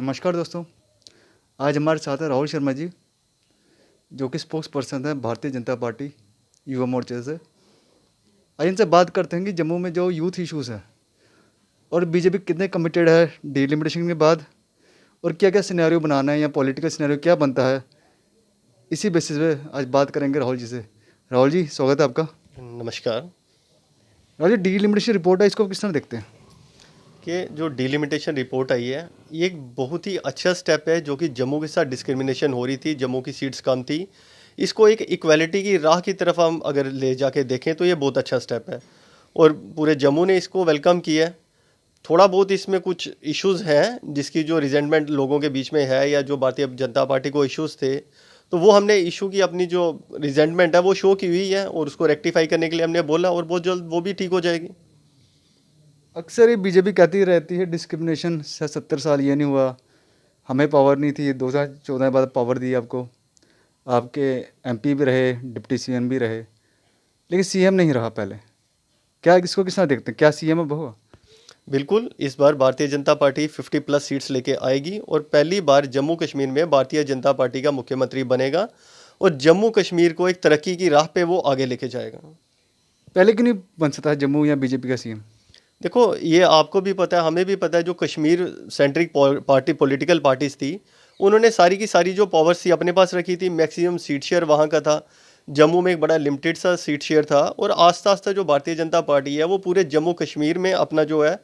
नमस्कार दोस्तों। आज हमारे साथ है राहुल शर्मा जी, जो कि स्पोक्स पर्सन है भारतीय जनता पार्टी युवा मोर्चे से। आज इनसे बात करते हैं कि जम्मू में जो यूथ इश्यूज़ हैं और बीजेपी कितने कमिटेड है डिलिमिटेशन के बाद, और क्या क्या सिनेरियो बनाना है या पॉलिटिकल सिनेरियो क्या बनता है, इसी बेसिस पे आज बात करेंगे राहुल जी से। राहुल जी, स्वागत है आपका। नमस्कार। राहुल जी, डिलिमिटेशन रिपोर्ट है, इसको किस तरह देखते हैं? कि जो डिलिमिटेशन रिपोर्ट आई है, ये एक बहुत ही अच्छा स्टेप है जो कि जम्मू के साथ डिस्क्रिमिनेशन हो रही थी, जम्मू की सीट्स कम थी। इसको एक इक्वालिटी की राह की तरफ हम अगर ले जाके देखें तो ये बहुत अच्छा स्टेप है और पूरे जम्मू ने इसको वेलकम किया है। थोड़ा बहुत इसमें कुछ इश्यूज़ हैं जिसकी जो रिजेंटमेंट लोगों के बीच में है या जो भारतीय जनता पार्टी को इश्यूज़ थे, तो वो हमने इशू की अपनी जो रिजेंटमेंट है वो शो की हुई है और उसको रेक्टिफाई करने के लिए हमने बोला और बहुत जल्द वो भी ठीक हो जाएगी। अक्सर ये बीजेपी कहती रहती है डिस्क्रिमिनेशन से 70 साल ये नहीं हुआ, हमें पावर नहीं थी, 2014 के बाद पावर दी आपको, आपके एमपी भी रहे, डिप्टी सीएम भी रहे, लेकिन सीएम नहीं रहा पहले। क्या इसको किस तरह देखते हैं, क्या सीएम अब होगा? बिल्कुल, इस बार Bharatiya Janata party 50 plus seats लेके आएगी और पहली बार जम्मू कश्मीर में भारतीय जनता पार्टी का मुख्यमंत्री बनेगा और जम्मू कश्मीर को एक तरक्की की राह पे वो आगे लेके जाएगा। पहले क्यों नहीं बन सकता है जम्मू या बीजेपी का सीएम? देखो, ये आपको भी पता है, हमें भी पता है, जो Kashmir centric party political parties थी, उन्होंने सारी की सारी जो पावर्स थी अपने पास रखी थी। मैक्सिमम सीट शेयर वहाँ का था। जम्मू में एक बड़ा लिमिटेड सा सीट शेयर था और आस्ता आस्ता जो भारतीय जनता पार्टी है वो पूरे जम्मू कश्मीर में अपना जो है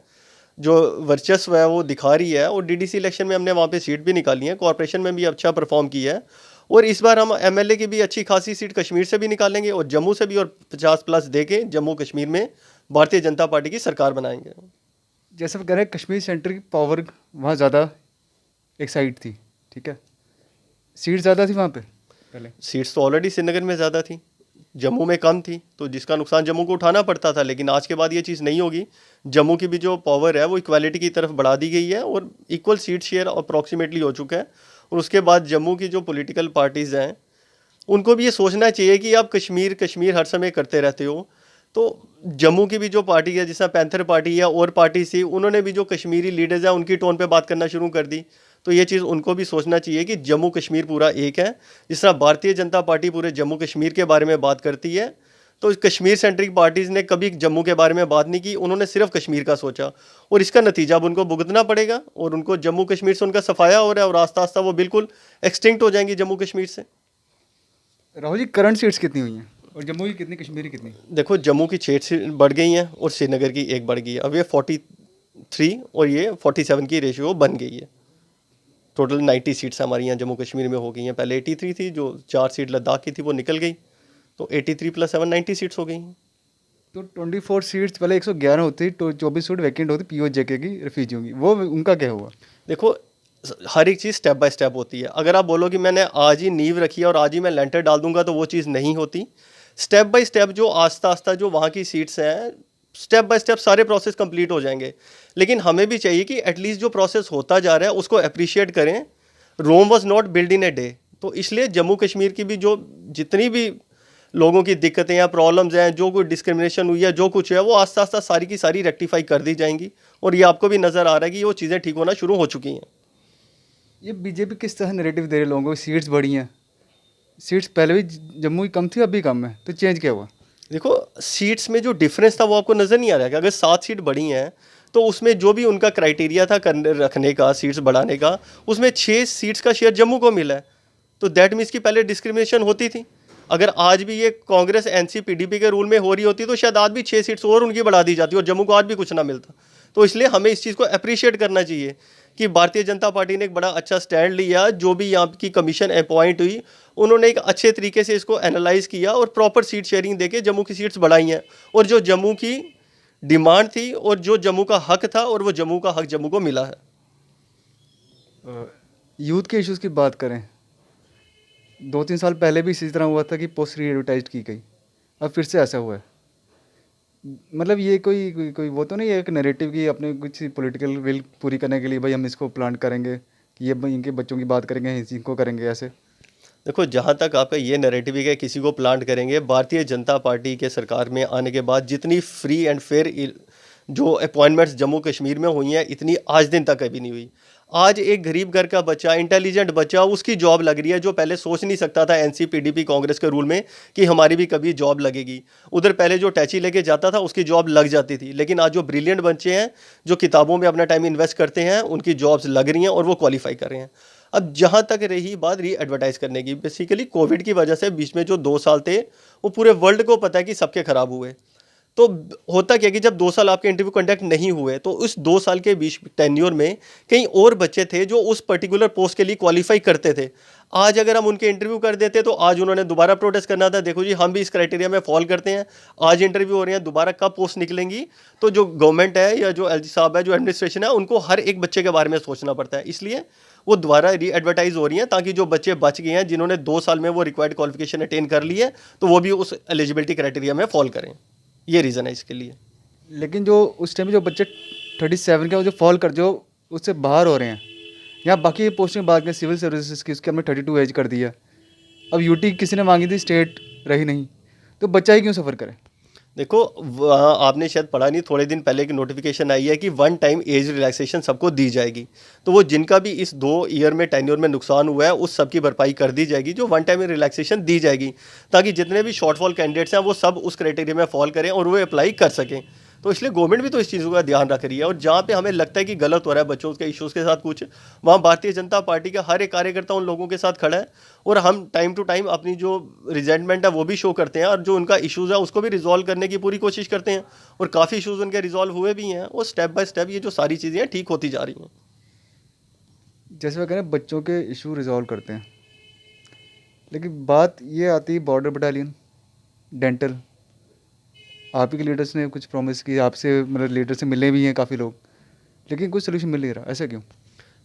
जो वर्चस्व है वो दिखा रही है और डीडीसी इलेक्शन में हमने वहाँ पे सीट भी निकाली है, कॉरपोरेशन में भी अच्छा परफॉर्म किया है और इस बार हम एमएलए की भी अच्छी खासी सीट कश्मीर से भी निकालेंगे और जम्मू से भी, और 50 प्लस दे के जम्मू कश्मीर में भारतीय जनता पार्टी की सरकार बनाएंगे। जैसे वो कह रहे हैं कश्मीर सेंटर की पावर वहाँ ज़्यादा एक साइड थी, ठीक है, सीट ज़्यादा थी वहाँ पे पहले। सीट्स तो ऑलरेडी श्रीनगर में ज़्यादा थी, जम्मू में कम थी, तो जिसका नुकसान जम्मू को उठाना पड़ता था, लेकिन आज के बाद ये चीज़ नहीं होगी। जम्मू की भी जो पावर है वो इक्वालिटी की तरफ बढ़ा दी गई है और इक्वल सीट शेयर अप्रॉक्सीमेटली हो चुका है। और उसके बाद जम्मू की जो पॉलिटिकल पार्टीज़ हैं उनको भी ये सोचना चाहिए कि आप कश्मीर कश्मीर हर समय करते रहते हो, तो जम्मू की भी जो पार्टी है, जैसा पैंथर पार्टी है और पार्टी थी, उन्होंने भी जो कश्मीरी लीडर्स हैं उनकी टोन पे बात करना शुरू कर दी। तो ये चीज़ उनको भी सोचना चाहिए कि जम्मू कश्मीर पूरा एक है। जिस तरह भारतीय जनता पार्टी पूरे जम्मू कश्मीर के बारे में बात करती है, तो कश्मीर सेंट्रिक पार्टीज़ ने कभी जम्मू के बारे में बात नहीं की, उन्होंने सिर्फ कश्मीर का सोचा और इसका नतीजा अब उनको भुगतना पड़ेगा और उनको जम्मू कश्मीर से उनका सफाया हो रहा है और आस्ता आस्ता वो बिल्कुल एक्सटिंक्ट हो जाएंगी जम्मू कश्मीर से। राहुल जी, करंट सीट्स कितनी हुई हैं और जम्मू की कितनी, कश्मीर की कितनी? देखो, जम्मू की 6 सीट बढ़ गई हैं और श्रीनगर की एक बढ़ गई है। अब ये 43 और ये 47 की रेशियो बन गई है। टोटल 90 सीट्स हमारी यहाँ जम्मू कश्मीर में हो गई हैं। पहले 83 थी, जो 4 सीट लद्दाख की थी वो निकल गई, तो 83 प्लस 7 90 सीट्स हो गई हैं। तो 24 सीट्स पहले 111 होती, तो 24 सीट वैकेंट होती पीओजेके की, रिफ्यूजियों की, वो उनका क्या हुआ? देखो, हर एक चीज़ स्टेप बाय स्टेप होती है। अगर आप बोलो कि मैंने आज ही नींव रखी है और आज ही मैं लेंटर डाल दूंगा, तो वो चीज़ नहीं होती। स्टेप बाय स्टेप जो आस्ता आस्ता जो वहाँ की सीट्स हैं, स्टेप बाय स्टेप सारे प्रोसेस कंप्लीट हो जाएंगे। लेकिन हमें भी चाहिए कि एटलीस्ट जो प्रोसेस होता जा रहा है उसको अप्रिशिएट करें। Rome was not build in a day. तो इसलिए जम्मू कश्मीर की भी जो जितनी भी लोगों की दिक्कतें या प्रॉब्लम्स हैं, जो कोई डिस्क्रिमिनेशन हुई है, जो कुछ है, वो आस्ता आस्ता सारी की सारी रेक्टिफाई कर दी जाएंगी और ये आपको भी नज़र आ रहा है कि वो चीज़ें ठीक होना शुरू हो चुकी हैं। ये बीजेपी किस तरह नैरेटिव दे रहे लोगों को, सीट्स बढ़ी हैं, सीट्स पहले भी जम्मू की कम थी, अभी कम है, तो चेंज क्या हुआ? देखो, सीट्स में जो डिफरेंस था वो आपको नज़र नहीं आ रहा है कि अगर 7 सीट बढ़ी हैं तो उसमें जो भी उनका क्राइटेरिया था करने रखने का, सीट्स बढ़ाने का, उसमें 6 सीट्स का शेयर जम्मू को मिला है। तो दैट मीन्स कि पहले डिस्क्रिमिनेशन होती थी। अगर आज भी ये कांग्रेस एनसी पीडीपी के रूल में हो रही होती तो शायद आज भी 6 सीट्स और उनकी बढ़ा दी जाती और जम्मू को आज भी कुछ ना मिलता। तो इसलिए हमें इस चीज़ को अप्रिशिएट करना चाहिए कि भारतीय जनता पार्टी ने एक बड़ा अच्छा स्टैंड लिया। जो भी यहाँ की कमीशन अपॉइंट हुई, उन्होंने एक अच्छे तरीके से इसको एनालाइज किया और प्रॉपर सीट शेयरिंग देके जम्मू की सीट्स बढ़ाई हैं और जो जम्मू की डिमांड थी और जो जम्मू का हक था, और वो जम्मू का हक जम्मू को मिला है। यूथ के इश्यूज़ की बात करें, 2-3 साल पहले भी इसी तरह हुआ था कि पोस्ट री एडवर्टाइज की गई, अब फिर से ऐसा हुआ है। मतलब ये कोई वो तो नहीं है, एक नैरेटिव की अपने कुछ पॉलिटिकल विल पूरी करने के लिए, भाई हम इसको प्लांट करेंगे कि ये भाई इनके बच्चों की बात करेंगे, इनको करेंगे ऐसे? देखो, जहाँ तक आपका ये नैरेटिव है कि किसी को प्लांट करेंगे, भारतीय जनता पार्टी के सरकार में आने के बाद जितनी फ्री एंड फेयर जो अपॉइंटमेंट्स जम्मू कश्मीर में हुई हैं, इतनी आज दिन तक कभी नहीं हुई। आज एक गरीब घर का बच्चा, इंटेलिजेंट बच्चा, उसकी जॉब लग रही है, जो पहले सोच नहीं सकता था एनसीपीडीपी कांग्रेस के रूल में कि हमारी भी कभी जॉब लगेगी। उधर पहले जो टैची लेके जाता था उसकी जॉब लग जाती थी, लेकिन आज जो ब्रिलियंट बच्चे हैं जो किताबों में अपना टाइम इन्वेस्ट करते हैं उनकी जॉब्स लग रही हैं और वो क्वालिफाई कर रहे हैं। अब जहाँ तक रही बात री एडवर्टाइज करने की, बेसिकली कोविड की वजह से बीच में जो 2 साल थे वो पूरे वर्ल्ड को पता है कि सबके खराब हुए। तो होता क्या कि जब 2 साल आपके इंटरव्यू कंडक्ट नहीं हुए तो उस 2 साल के बीच टेन्योर में कई और बच्चे थे जो उस पर्टिकुलर पोस्ट के लिए क्वालिफाई करते थे। आज अगर हम उनके इंटरव्यू कर देते तो आज उन्होंने दोबारा प्रोटेस्ट करना था, देखो जी हम भी इस क्राइटेरिया में फॉल करते हैं, आज इंटरव्यू हो रहे हैं, दोबारा कब पोस्ट निकलेंगी। तो जो गवर्नमेंट है या जो एलजी साहब है, जो एडमिनिस्ट्रेशन है, उनको हर एक बच्चे के बारे में सोचना पड़ता है, इसलिए वो दोबारा री एडवर्टाइज हो रही है ताकि जो बच्चे बच गए हैं जिन्होंने 2 साल में वो रिक्वायर्ड क्वालिफिकेशन अटेन कर ली है तो वो भी उस एलिजिबिलिटी क्राइटेरिया में फॉल करें। ये रीज़न है इसके लिए। लेकिन जो उस टाइम जो बच्चे 37 के वो जो फॉल कर जो उससे बाहर हो रहे हैं, यहाँ बाकी पोस्टिंग बात करें सिविल सर्विसेज की, उसके हमने 32 एज कर दिया। अब यूटी किसी ने मांगी थी, स्टेट रही नहीं, तो बच्चा ही क्यों सफ़र करे? देखो आपने शायद पढ़ा नहीं, थोड़े दिन पहले की नोटिफिकेशन आई है कि 1 टाइम एज रिलैक्सेशन सबको दी जाएगी। तो वो जिनका भी इस 2 ईयर में टेन्योर में नुकसान हुआ है उस सब की भरपाई कर दी जाएगी, जो 1 टाइम रिलैक्सेशन दी जाएगी, ताकि जितने भी शॉर्टफॉल कैंडिडेट्स हैं वो सब उस क्राइटेरिया में फॉल करें और वो अप्लाई कर सकें। तो इसलिए गवर्नमेंट भी तो इस चीज़ों का ध्यान रख रही है, और जहाँ पे हमें लगता है कि गलत हो रहा है बच्चों के इश्यूज़ के साथ कुछ, वहाँ भारतीय जनता पार्टी का हर एक कार्यकर्ता उन लोगों के साथ खड़ा है और हम टाइम टू टाइम अपनी जो रिजेंटमेंट है वो भी शो करते हैं और जो उनका इश्यूज़ है उसको भी रिजॉल्व करने की पूरी कोशिश करते हैं, और काफ़ी इश्यूज़ उनके रिजॉल्व हुए भी हैं, और स्टेप बाय स्टेप ये जो सारी चीज़ें हैं ठीक होती जा रही हैं। जैसे वो कह रहे हैं बच्चों के इशू रिजॉल्व करते हैं, लेकिन बात ये आती है बॉर्डर बटालियन, डेंटल, आप ही के लीडर्स ने कुछ प्रॉमिस की, आपसे मतलब लीडर से मिले भी हैं काफ़ी लोग, लेकिन कुछ सोल्यूशन मिल नहीं रहा, ऐसा क्यों?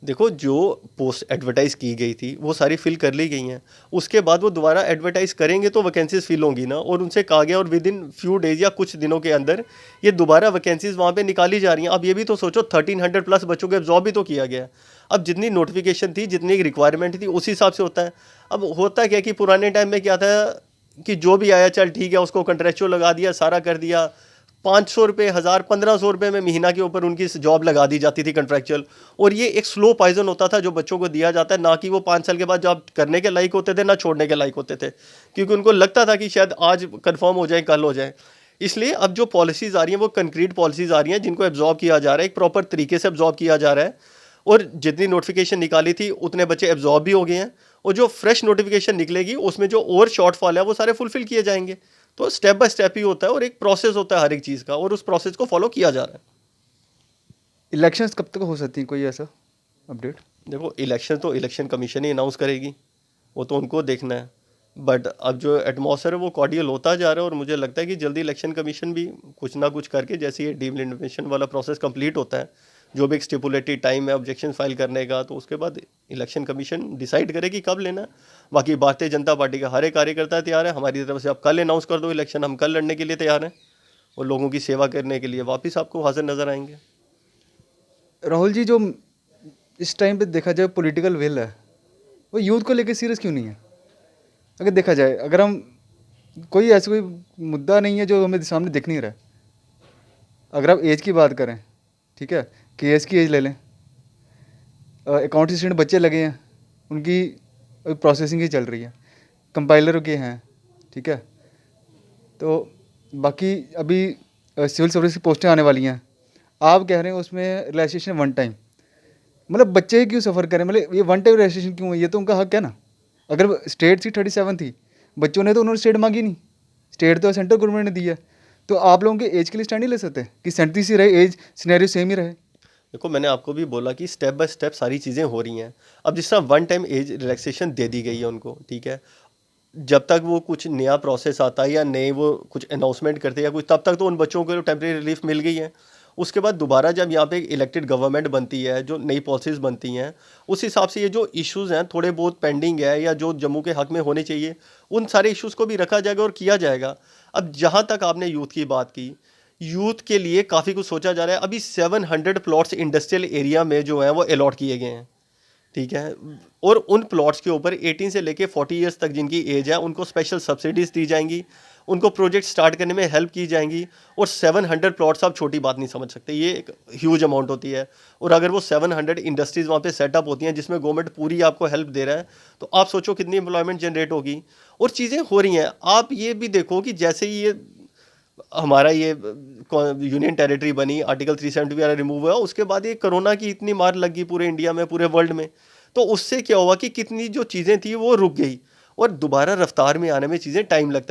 देखो जो पोस्ट एडवर्टाइज की गई थी वो सारी फिल कर ली गई हैं, उसके बाद वो दोबारा एडवर्टाइज करेंगे तो वैकेंसीज फिल होंगी ना, और उनसे कहा गया और विद इन फ्यू डेज या कुछ दिनों के अंदर ये दोबारा वैकेंसीज वहाँ पे निकाली जा रही हैं। अब ये भी तो सोचो 1300 प्लस बच्चों को एब्जॉर्ब भी तो किया गया है। अब जितनी नोटिफिकेशन थी, जितनी एक रिक्वायरमेंट थी, उस हिसाब से होता है। अब होता क्या कि पुराने टाइम में क्या था कि जो भी आया चल ठीक है उसको कंट्रेक्चुअल लगा दिया, सारा कर दिया, 500 रुपये, 1000, 1500 रुपये में महीना के ऊपर उनकी जॉब लगा दी जाती थी कंट्रैक्चुअल। और ये एक स्लो पॉइजन होता था जो बच्चों को दिया जाता है, ना कि वो 5 साल के बाद जॉब करने के लायक होते थे, ना छोड़ने के लायक होते थे, क्योंकि उनको लगता था कि शायद आज कंफर्म हो जाए, कल हो जाए। इसलिए अब जो पॉलिसीज़ आ रही हैं वो कंक्रीट पॉलिसीज़ आ रही हैं जिनको एब्जॉर्ब किया जा रहा है, एक प्रॉपर तरीके से एब्जॉर्ब किया जा रहा है, और जितनी नोटिफिकेशन निकाली थी उतने बच्चे एब्जॉर्ब भी हो गए हैं, और जो फ्रेश नोटिफिकेशन निकलेगी उसमें जो और शॉर्टफॉल है वो सारे फुलफिल किए जाएंगे। तो स्टेप बाय स्टेप ही होता है और एक प्रोसेस होता है हर एक चीज़ का, और उस प्रोसेस को फॉलो किया जा रहा है। इलेक्शंस कब तक हो सकती हैं, कोई ऐसा अपडेट? देखो इलेक्शन तो इलेक्शन कमीशन ही अनाउंस करेगी, वो तो उनको देखना है, बट अब जो एटमॉस्फेयर है वो कॉर्डियल होता जा रहा है, और मुझे लगता है कि जल्दी इलेक्शन कमीशन भी कुछ ना कुछ करके, जैसे ये डीलिमिटेशन वाला प्रोसेस कंप्लीट होता है, जो भी एक स्टिपुलेटेड टाइम है ऑब्जेक्शन फाइल करने का, तो उसके बाद इलेक्शन कमीशन डिसाइड करेगी कब लेना है। बाकी भारतीय जनता पार्टी का हर एक कार्यकर्ता तैयार है, हमारी तरफ से आप कल अनाउंस कर दो इलेक्शन, हम कल लड़ने के लिए तैयार हैं और लोगों की सेवा करने के लिए वापस आपको हाजिर नज़र आएंगे। राहुल जी, जो इस टाइम पे देखा जाए पॉलिटिकल विल है, वो यूथ को लेकर सीरियस क्यों नहीं है? अगर देखा जाए, अगर हम कोई ऐसा कोई मुद्दा नहीं है जो हमें सामने दिख नहीं रहा है। अगर आप एज की बात करें, ठीक है, केएस की एज ले लें, अकाउंट असिस्टेंट बच्चे लगे हैं, उनकी प्रोसेसिंग ही चल रही है, कंपाइलर के हैं, ठीक है, तो बाकी अभी सिविल सर्विस की पोस्टें आने वाली हैं, आप कह रहे हैं उसमें रिलैक्सेशन 1 टाइम, मतलब बच्चे ही क्यों सफ़र करें? मतलब ये 1 टाइम रिलैक्सेशन क्यों है? ये तो उनका हक है ना। अगर स्टेट थी 37 थी, बच्चों ने तो उन्होंने स्टेट मांगी नहीं, स्टेट तो सेंट्रल गवर्नमेंट ने दी है, तो आप लोगों के एज के लिए स्टैंड नहीं ले सकते कि 37 ही रहे, एज सिनेरियो सेम ही रहे? देखो मैंने आपको भी बोला कि स्टेप बाय स्टेप सारी चीज़ें हो रही हैं। अब जिस तरह 1 टाइम एज रिलैक्सेशन दे दी गई है उनको, ठीक है, जब तक वो कुछ नया प्रोसेस आता है या नए वो कुछ अनाउंसमेंट करते हैं या कुछ, तब तक तो उन बच्चों को टेम्प्रेरी रिलीफ मिल गई है। उसके बाद दोबारा जब यहाँ पे एक इलेक्टेड गवर्नमेंट बनती है, जो नई पॉलिसीज़ बनती हैं, उस हिसाब से ये जो इश्यूज़ हैं थोड़े बहुत पेंडिंग है या जो जम्मू के हक में होने चाहिए, उन सारे इश्यूज़ को भी रखा जाएगा और किया जाएगा। अब जहाँ तक आपने यूथ की बात की, यूथ के लिए काफ़ी कुछ सोचा जा रहा है। अभी 700 प्लॉट्स इंडस्ट्रियल एरिया में जो हैं वो अलॉट किए गए हैं, ठीक है, और उन प्लॉट्स के ऊपर 18 से लेके 40 ईयर्स तक जिनकी एज है उनको स्पेशल सब्सिडीज़ दी जाएंगी। उनको प्रोजेक्ट स्टार्ट करने में हेल्प की जाएंगी। और 700 प्लॉट्स आप छोटी बात नहीं समझ सकते, ये एक ह्यूज अमाउंट होती है। और अगर वो 700 इंडस्ट्रीज़ वहाँ पे सेटअप होती हैं जिसमें गवर्नमेंट पूरी आपको हेल्प दे रहा है, तो आप सोचो कितनी एम्प्लॉयमेंट जनरेट होगी। और चीज़ें हो रही हैं। आप ये भी देखो कि जैसे ही ये हमारा ये यूनियन टेरिटरी बनी, आर्टिकल 370 वगैरह रिमूव हुआ, उसके बाद ये कोरोना की इतनी मार लग गई पूरे इंडिया में, पूरे वर्ल्ड में। तो उससे क्या हुआ कि कितनी जो चीज़ें थी वो रुक गई और दोबारा रफ्तार में आने में चीज़ें टाइम लगता है।